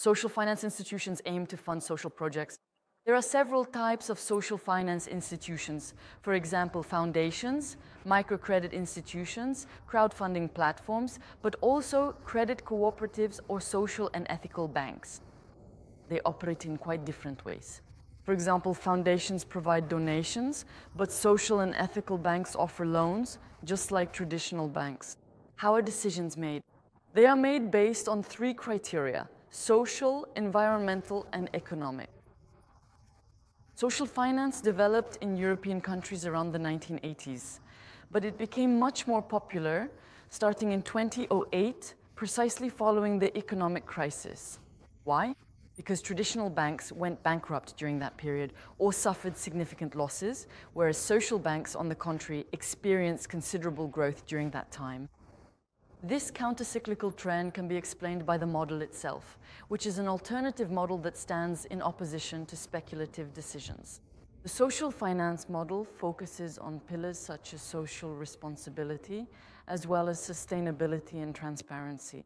Social finance institutions aim to fund social projects. There are several types of social finance institutions. For example, foundations, microcredit institutions, crowdfunding platforms, but also credit cooperatives or social and ethical banks. They operate in quite different ways. For example, foundations provide donations, but social and ethical banks offer loans, just like traditional banks. How are decisions made? They are made based on 3 criteria: social, environmental, and economic. Social finance developed in European countries around the 1980s, but it became much more popular starting in 2008, precisely following the economic crisis. Why? Because traditional banks went bankrupt during that period or suffered significant losses, whereas social banks, on the contrary, experienced considerable growth during that time. This countercyclical trend can be explained by the model itself, which is an alternative model that stands in opposition to speculative decisions. The social finance model focuses on pillars such as social responsibility, as well as sustainability and transparency.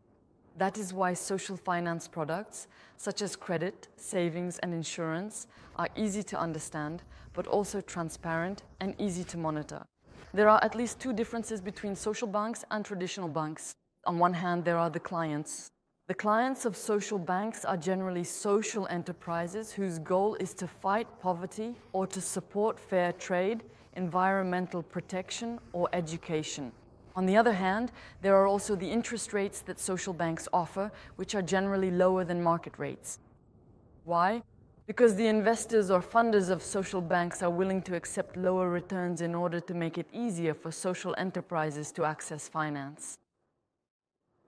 That is why social finance products, such as credit, savings, and insurance, are easy to understand, but also transparent and easy to monitor. There are at least 2 differences between social banks and traditional banks. On one hand, there are the clients. The clients of social banks are generally social enterprises whose goal is to fight poverty or to support fair trade, environmental protection, or education. On the other hand, there are also the interest rates that social banks offer, which are generally lower than market rates. Why? Because the investors or funders of social banks are willing to accept lower returns in order to make it easier for social enterprises to access finance.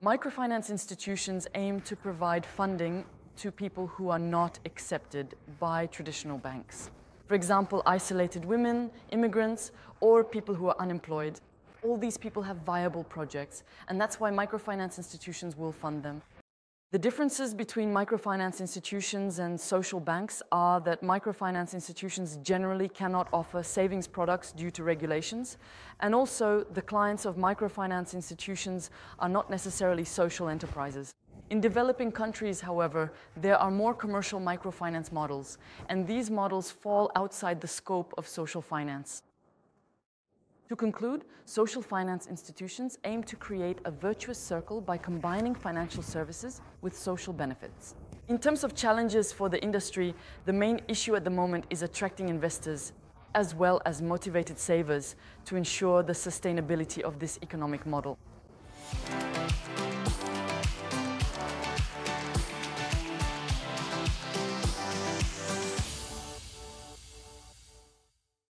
Microfinance institutions aim to provide funding to people who are not accepted by traditional banks. For example, isolated women, immigrants, or people who are unemployed. All these people have viable projects, and that's why microfinance institutions will fund them. The differences between microfinance institutions and social banks are that microfinance institutions generally cannot offer savings products due to regulations, and also the clients of microfinance institutions are not necessarily social enterprises. In developing countries, however, there are more commercial microfinance models, and these models fall outside the scope of social finance. To conclude, social finance institutions aim to create a virtuous circle by combining financial services with social benefits. In terms of challenges for the industry, the main issue at the moment is attracting investors as well as motivated savers to ensure the sustainability of this economic model.